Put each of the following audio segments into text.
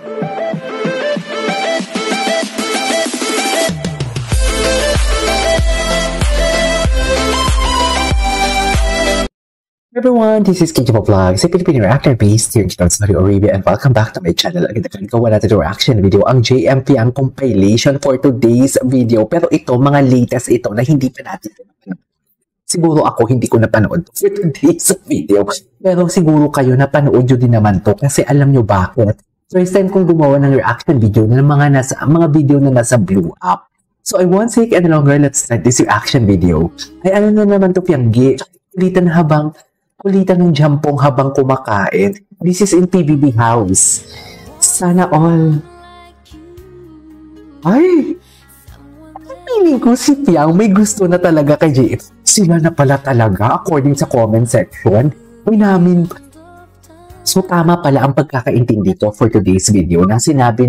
Everyone, this is KJ Vlogs, a Filipino reactor based here in Saudi Arabia, and welcome back to my channel. Again, nagkagawa natin reaction video, ang JM Fiang compilation for today's video. Pero ito, mga latest ito na hindi pa natin napanood. Siguro ako hindi ko napanood for today's video. Pero siguro kayo napanood nyo din naman to kasi alam nyo bakit. First time kong gumawa ng reaction video ng mga video na nasa Blue App. So I won't take any longer, let's start this reaction video. Ay ano na naman to Fianggi, kulitan ng jampong habang kumakain. This is in PBB house. Sana all. Ay! Feeling ko si Fiang may gusto na talaga kay JF. Sila na pala talaga according sa comment section. May namin. So tama pala ang pagkakaintindi ko for today's video nung sinabi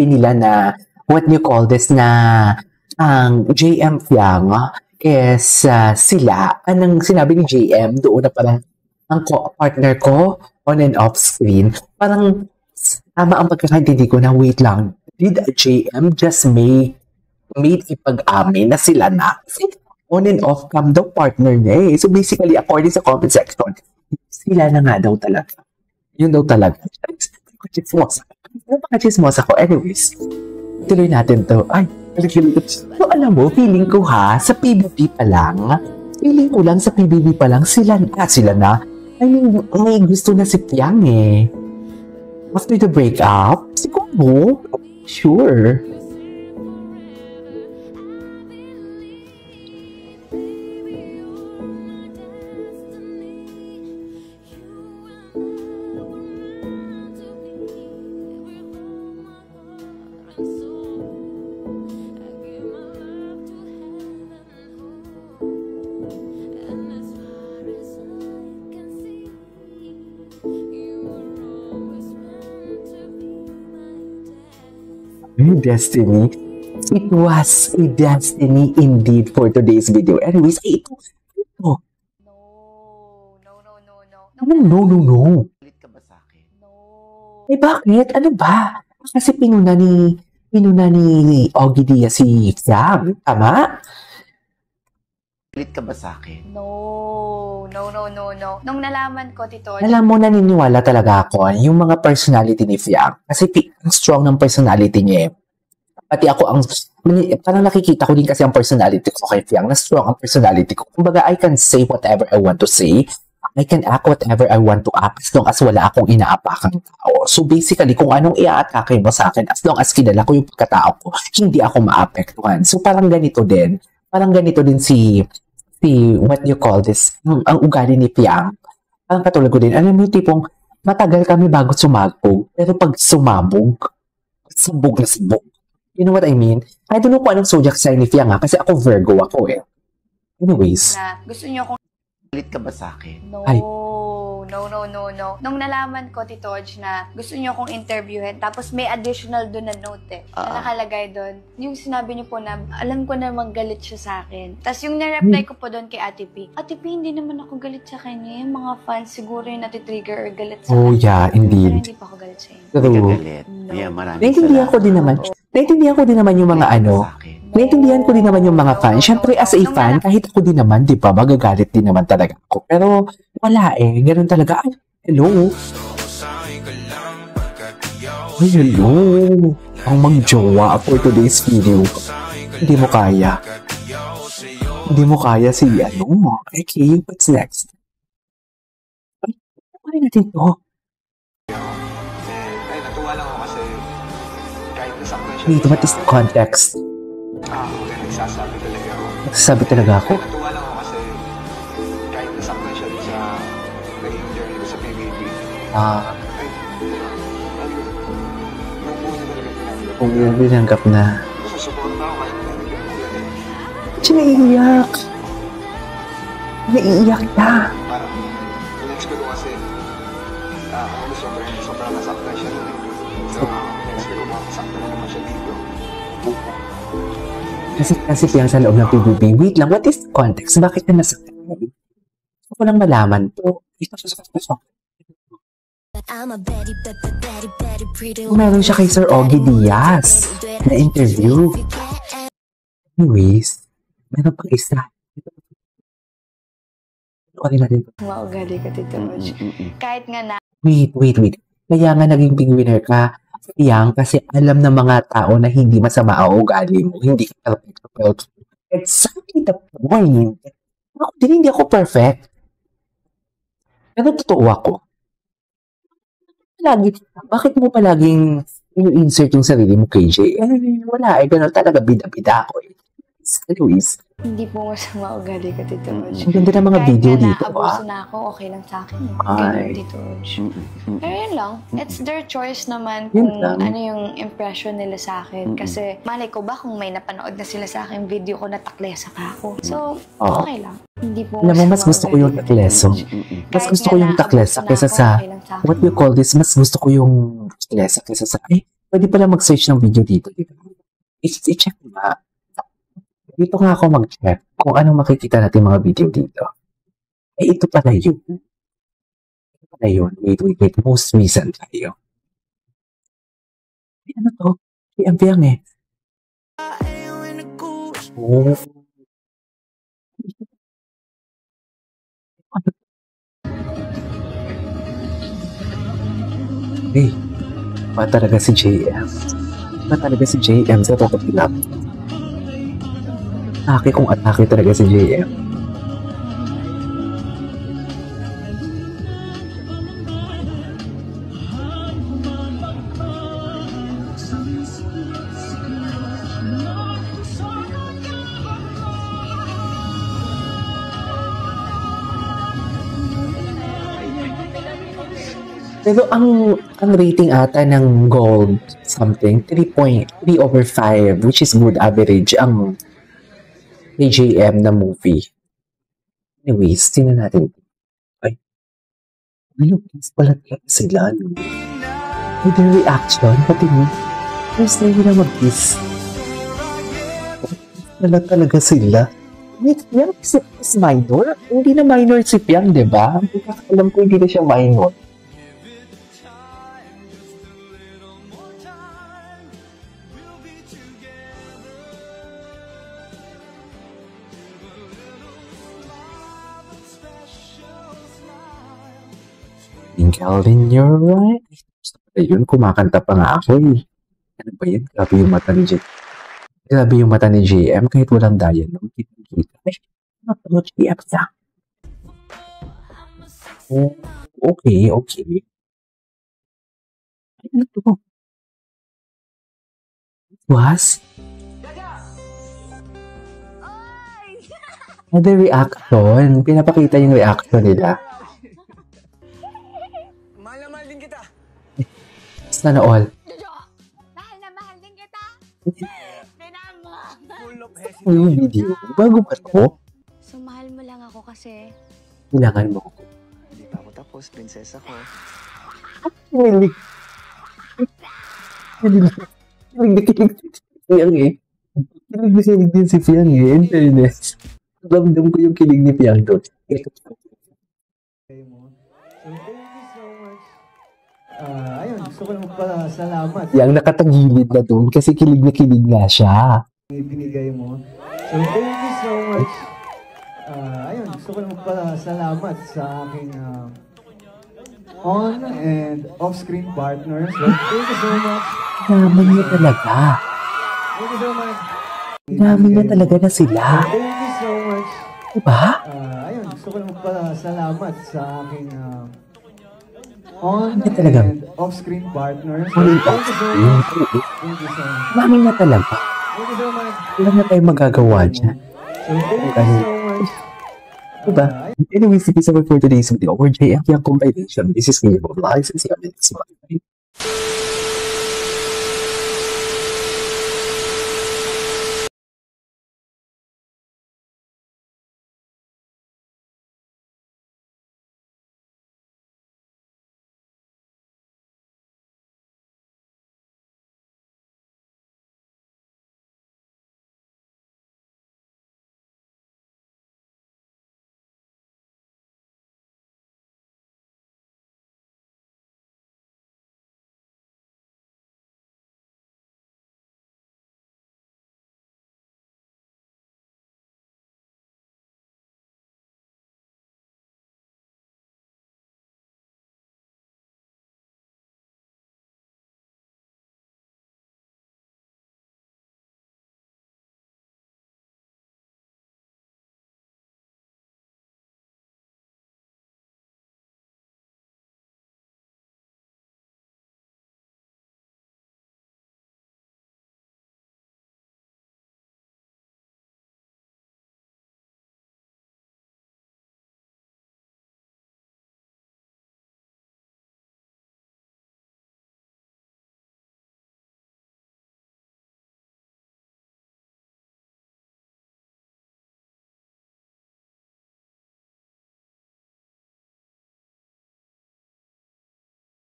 nila na what you call this na ang JM Fiang is sila, anong sinabi ni JM doon na parang ang partner ko on and off screen, parang tama ang pagkakaintindi ko na wait lang, did JM just made ipag-amin na sila na on and off cam daw partner niya eh. So basically according sa comment section, sila na nga daw talaga. Yun daw talaga. Napaka-chismosa ko. Anyways, tuloy natin to. Ay, so alam mo, feeling ko sa PBB pa lang, sila na, I mean, may gusto na si Fiang eh. After the breakup, siguro, sure. Destiny. It was a destiny indeed for today's video. Anyways, ito. No. Galit ka ba sa akin? No. Eh bakit? Ano ba? Kasi pinuna ni Ogie Diaz si Fiang. Tama? Galit ka ba sa akin? No. Nung nalaman ko, Tito. Alam mo, naniniwala talaga ako yung mga personality ni Fiang. Kasi ang strong ng personality niya. Pati ako parang nakikita ko din kasi ang personality ko kay Fiang, na strong ang personality ko. Kumbaga, I can say whatever I want to say. I can act whatever I want to act as long as wala akong inaapakang tao. So basically, kung anong i-atake mo sa akin, as long as kilala ko yung pagkatao ko, hindi ako maapektuhan. So parang ganito din si what you call this, ang ugali ni Fiang. Parang katulad ko din, alam mo tipong matagal kami bago sumabog, pero pag sumabog, sabog na sabog. You know what I mean? I don't know kung anong zodiac sign ni Fiang kasi ako Virgo ako eh. Anyways. Na, gusto niyo kung galit ka ba sa akin? No. Ay. No. Nung nalaman ko, Tito George, na gusto niyo kong interviewin, tapos may additional doon na note na nakalagay doon. Yung sinabi niyo po na, alam ko na galit siya sa akin. Tapos yung na-reply ko po doon kay Ate P, Ate P, hindi naman ako galit sa kanya. Yung mga fans siguro yung natitrigger or galit sa kanya. Oh yeah, indeed. Pero hindi pa ako galit sa inyo. Hindi ka galit. No. Yeah, Naintindihan ko din naman yung mga Naintindihan ko din naman yung mga fans. Siyempre, as a fan, kahit ako din naman, di ba, magagalit din naman talaga ako. Pero, wala eh. Ganun talaga. Ay, hello. Ay, hello. Ang mag-jowa for today's video. Hindi mo kaya. Hindi mo kaya si, Okay, what's next? Ay, ano natin to? Ay, natuwa lang ako kasi kahit nasaktan siya. Wait, what is the context? Nagsasabi talaga ako. Natuwa lang ako kasi kahit nasaktan siya sa naging journey ko sa PBB. Kung yun, binanggap na. Susuporta ako kahit Siya naiiyak. Naiiyak na. parang in-expect ko kasi sobrang nasaktan siya nun eh. So, in-expect ko makasaktan na naman siya dito. Kasi Fiang sa loob ng PBB. Wait lang, what is the context? Bakit na nasaktan? Gusto ko lang malaman. Ito, Meron siya kay Sir Ogie Diaz na interview. Anyways, meron pang isa. Maugali ka, Tito Rog. Kahit nga na... Wait. Kaya nga naging big winner ka, Yang, kasi alam ng mga tao na hindi masama ang ugali mo. Hindi ka perfect. Exactly the point. Ako din, hindi ako perfect. Pero totoo ako. Bakit mo palaging i-insert yung sarili mo, KJ? Wala, gano'n talaga, bida-bida ako. Anyways, Hindi po masama ugali ka, Tito Rog. ang ganda ng mga video dito, Kahit nga naabuso na ako, okay lang sa akin. Ganun, Tito Rog. Pero yun lang. It's their choice naman kung ano yung impression nila sa akin. Kasi malay ko ba kung may napanood na sila sa akin video ko na taklesa pa ako. So, okay lang. Hindi po alam mo, mas gusto ko yung takleso. Mas gusto ko yung taklesa kaysa sa, what you call this, mas gusto ko yung taklesa kaysa sa, pwede pala mag-search ng video dito. I-check mo ba? Dito nga ako mag-check kung anong makikita natin mga video dito. Ito pala yun. Ito pala yun. Wait. Most recent tayo. Ano to? Ang eh. Oh. Hey, ba talaga si JM? Ba talaga si JM sa totoo? Atake kung atake talaga si JM. Pero ang rating ata ng Gold something 3.3/5, which is good average ang AJM na movie. Anyways, tingnan natin. Please pala sila. With their reaction, pati mo, first time nila mag-kiss. Wala talaga sila. Wait, Piang is minor? Hindi na minor si Piang, di ba? Alam ko hindi na siya minor. Twinkle in your right. Ayun, kumakanta pa nga ako eh. Ano ba yun? Grabe yung mata ni JM. Grabe yung mata ni JM kahit walang dialogue. Kita. Ay, ano JM siya? Oh, okay. Ano to? Was? Ada reaction. Pinapakita yung reaction nila. Sana all. Mahal na mahal din kita. Ano yung video? Bago ba ito? So, mahal mo lang ako kasi... Kailangan mo ko. Hindi pa ako tapos, prinsesa ko. Kilig si Piang eh. Kilig din si Piang eh. In fairness. Ramdam ko yung kilig ni Piang doon. Ayun, gusto ko lang magpasalamat. Yang nakatagilid na doon kasi kilig na kilig nga siya. Binigay mo. So, thank you so much. Ayun, gusto ko lang magpasalamat sa aking on and off-screen partners. So, thank you so much. Naman niya talaga. Thank you so much. Namin niya talaga na sila. Thank you so much. Diba? Ayun, gusto ko lang magpasalamat sa aking on Hindi talaga. and off-screen partners. So, All thank you so much. Thank you so much. Namin niya talaga. Thank you so much. Wala na tayong magagawa dyan. So, thank you so much. Diba? Anyways, this is for today's video. We're JM Yang Compilation. This is Game of Lies. And see you next time.